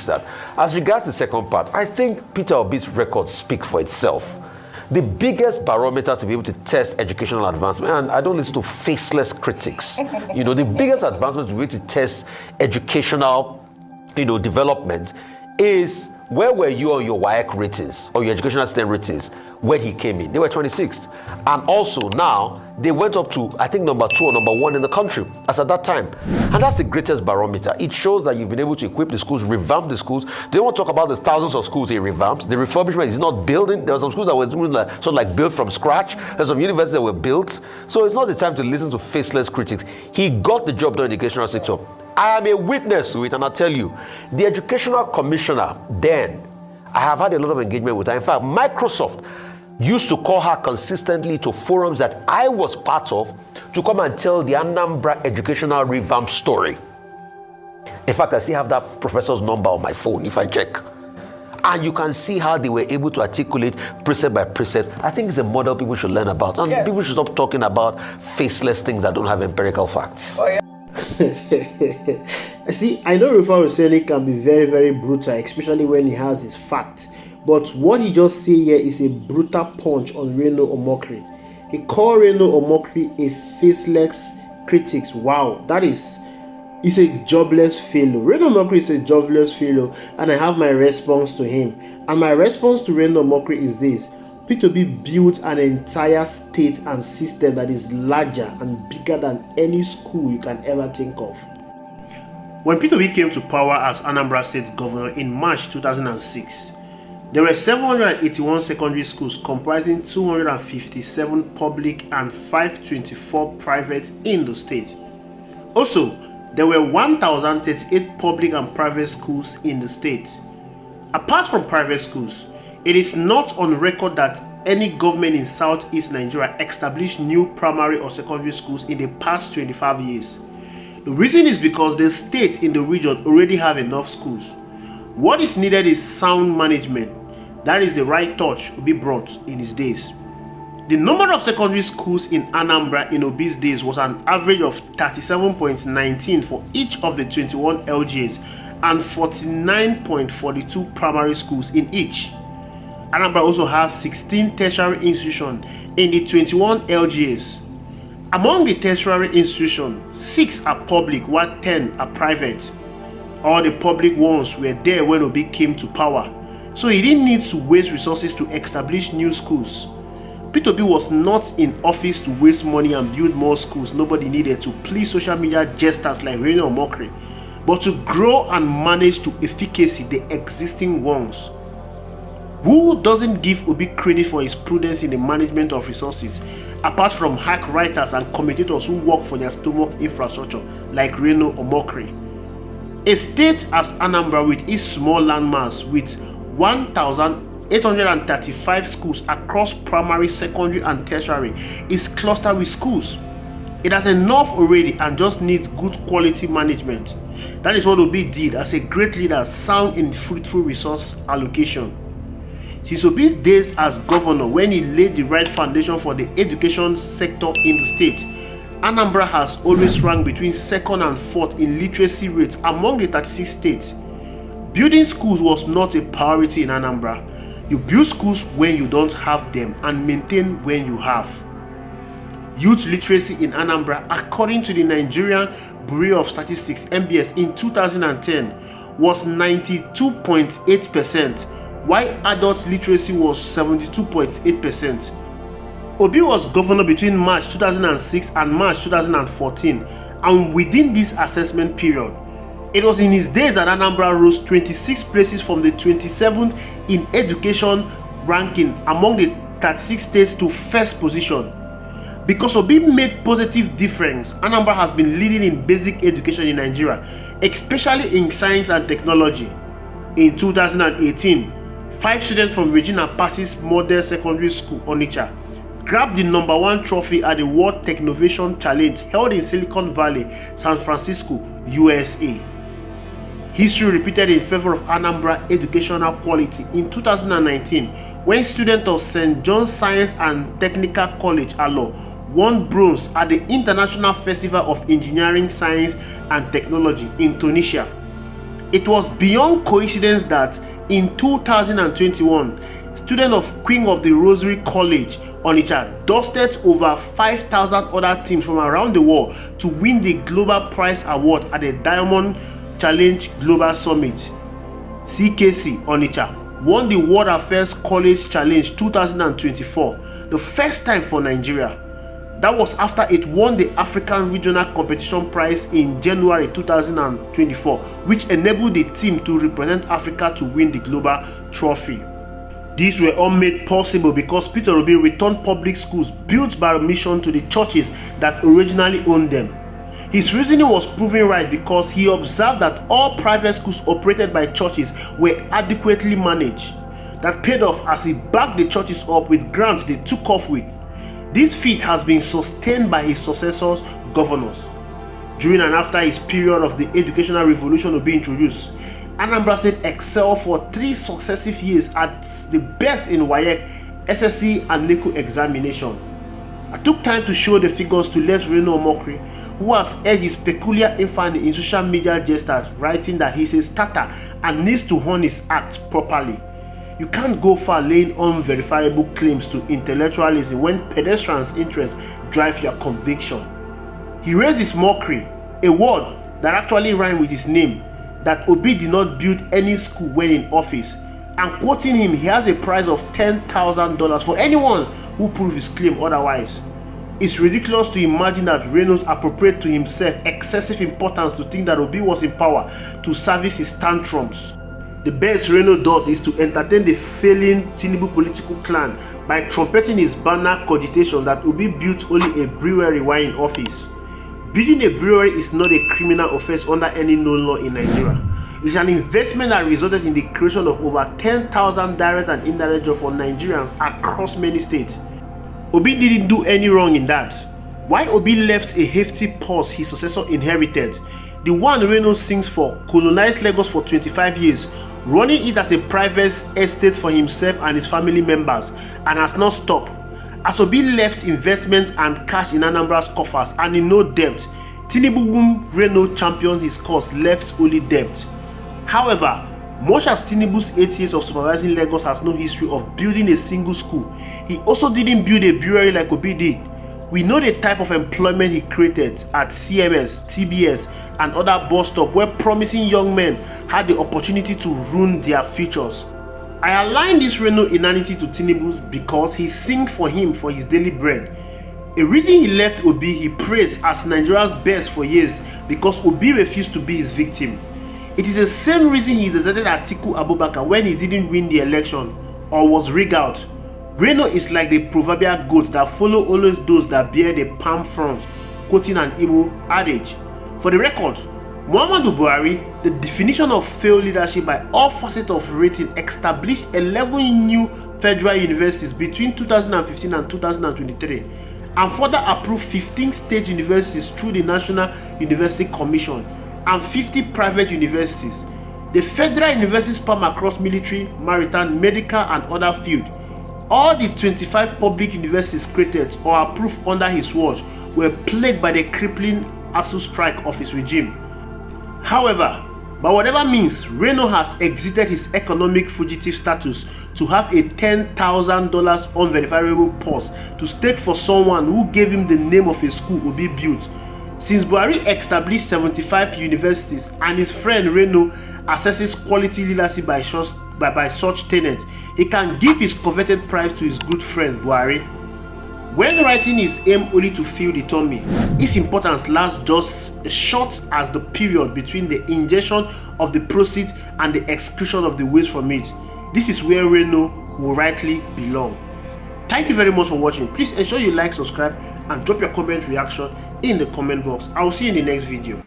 that. As regards the second part, I think Peter Obi's records speak for itself. The biggest barometer to be able to test educational advancement, and I don't listen to faceless critics, the biggest advancement to be able to test educational, development is where were you on your WAEC ratings or your educational STEM ratings when he came in? They were 26th. And also now, they went up to, I think, number 2 or number 1 in the country as at that time. And that's the greatest barometer. It shows that you've been able to equip the schools, revamp the schools. They don't talk about the thousands of schools he revamped. The refurbishment is not building. There were some schools that were sort of like built from scratch. There's some universities that were built. So it's not the time to listen to faceless critics. He got the job done in the educational sector. I am a witness to it, and I'll tell you, the educational commissioner then, I have had a lot of engagement with her. In fact, Microsoft used to call her consistently to forums that I was part of to come and tell the Anambra educational revamp story. In fact, I still have that professor's number on my phone if I check. And you can see how they were able to articulate precept by precept. I think it's a model people should learn about. And people should stop talking about faceless things that don't have empirical facts. Oh, yeah. See, I know Rufai Oseni can be very, very brutal, especially when he has his facts. But what he just said here is a brutal punch on Reno Omokri. He called Reno Omokri a faceless critic. Wow, he's a jobless fellow. Reno Omokri is a jobless fellow, and I have my response to him. And my response to Reno Omokri is this. P2B built an entire state and system that is larger and bigger than any school you can ever think of. When P2B came to power as Anambra State Governor in March 2006, there were 781 secondary schools comprising 257 public and 524 private in the state. Also, there were 1,038 public and private schools in the state. Apart from private schools, it is not on record that any government in Southeast Nigeria established new primary or secondary schools in the past 25 years. The reason is because the state in the region already have enough schools. What is needed is sound management. That is the right touch to be brought in his days. The number of secondary schools in Anambra in Obi's days was an average of 37.19 for each of the 21 LGAs and 49.42 primary schools in each. Anambra also has 16 tertiary institutions in the 21 LGAs. Among the tertiary institutions, 6 are public while 10 are private. All the public ones were there when Obi came to power, so he didn't need to waste resources to establish new schools. P2B was not in office to waste money and build more schools nobody needed to please social media jesters like Reno Omokri, but to grow and manage to efficacy the existing ones. Who doesn't give Obi credit for his prudence in the management of resources, apart from hack writers and commentators who work for their stomach infrastructure like Reno Omokri? A state as Anambra with its small landmass with 1,835 schools across primary, secondary and tertiary is clustered with schools. It has enough already and just needs good quality management. That is what Obi did as a great leader, sound in fruitful resource allocation. Since Obi's days as governor, when he laid the right foundation for the education sector in the state, Anambra has always ranked between 2nd and 4th in literacy rates among the 36 states. Building schools was not a priority in Anambra. You build schools when you don't have them and maintain when you have. Youth literacy in Anambra, according to the Nigerian Bureau of Statistics (NBS) in 2010, was 92.8%, while adult literacy was 72.8%. Obi was governor between March 2006 and March 2014, and within this assessment period, it was in his days that Anambra rose 26 places from the 27th in education ranking among the 36 states to 1st position. Because Obi made positive difference, Anambra has been leading in basic education in Nigeria, especially in science and technology. In 2018, 5 students from Regina Pass's Model Secondary School, Onitsha, grabbed the #1 trophy at the World Technovation Challenge held in Silicon Valley, San Francisco, USA. History repeated in favor of Anambra educational quality in 2019 when students of St. John's Science and Technical College, Alo, won bronze at the International Festival of Engineering, Science and Technology in Tunisia. It was beyond coincidence that in 2021, students of Queen of the Rosary College, Onitsha, dusted over 5,000 other teams from around the world to win the Global Prize Award at the Diamond Challenge Global Summit. CKC Onitsha won the World Affairs College Challenge 2024, the first time for Nigeria. That was after it won the African Regional Competition Prize in January 2024, which enabled the team to represent Africa to win the global trophy. These were all made possible because Peter Obi returned public schools built by mission to the churches that originally owned them. His reasoning was proven right because he observed that all private schools operated by churches were adequately managed. That paid off as he backed the churches up with grants they took off with. This feat has been sustained by his successors, governors. During and after his period of the educational revolution to be introduced, Anambra State excelled for 3 successive years at the best in WAEC, SSC and NECO examination. I took time to show the figures to let Reno Omokri, who has edged his peculiar infamy in social media gestures, writing that he's a starter and needs to hone his act properly. You can't go far laying unverifiable claims to intellectualism when pedestrians' interests drive your conviction. He raised his mockery, a word that actually rhymed with his name, that Obi did not build any school when in office, and quoting him, he has a prize of $10,000 for anyone who proves his claim otherwise. It's ridiculous to imagine that Reno appropriate to himself excessive importance to think that Obi was in power to service his tantrums. The best Reno does is to entertain the failing Tinubu political clan by trumpeting his banner cogitation that Obi built only a brewery while in office. Building a brewery is not a criminal offense under any known law in Nigeria. It's an investment that resulted in the creation of over 10,000 direct and indirect jobs for Nigerians across many states. Obi didn't do any wrong in that. Why Obi left a hefty purse his successor inherited, the one Reno sings for, colonized Lagos for 25 years, running it as a private estate for himself and his family members, and has not stopped. As Obi left investment and cash in Anambra's coffers and in no debt, Tinubu, whom Reno championed his cause, left only debt. However, much as Tinubu's 8 years of supervising Lagos has no history of building a single school, he also didn't build a brewery like Obi did. We know the type of employment he created at CMS, TBS, and other bus stops where promising young men had the opportunity to ruin their futures. I align this Reno inanity to Tinubu's because he sings for him for his daily bread. A reason he left Obi he praised as Nigeria's best for years because Obi refused to be his victim. It is the same reason he deserted Atiku Abubakar when he didn't win the election or was rigged out. Reno is like the proverbial goat that follow always those that bear the palm fronds, quoting an Igbo adage. For the record, Muhammadu Buhari, the definition of failed leadership by all facets of rating, established 11 new federal universities between 2015 and 2023 and further approved 15 state universities through the National University Commission and 50 private universities. The federal universities span across military, maritime, medical and other fields. All the 25 public universities created or approved under his watch were plagued by the crippling ASU strike of his regime. However, by whatever means, Reno has exited his economic fugitive status to have a $10,000 unverifiable purse to stake for someone who gave him the name of a school Obi built. Since Buhari established 75 universities and his friend Reno assesses quality leadership by such tenets, he can give his coveted prize to his good friend Buhari. When writing is aimed only to fill the tummy, its importance lasts just as short as the period between the ingestion of the proceeds and the excretion of the waste from it. This is where Reno will rightly belong. Thank you very much for watching. Please ensure you like, subscribe, and drop your comment reaction in the comment box. I will see you in the next video.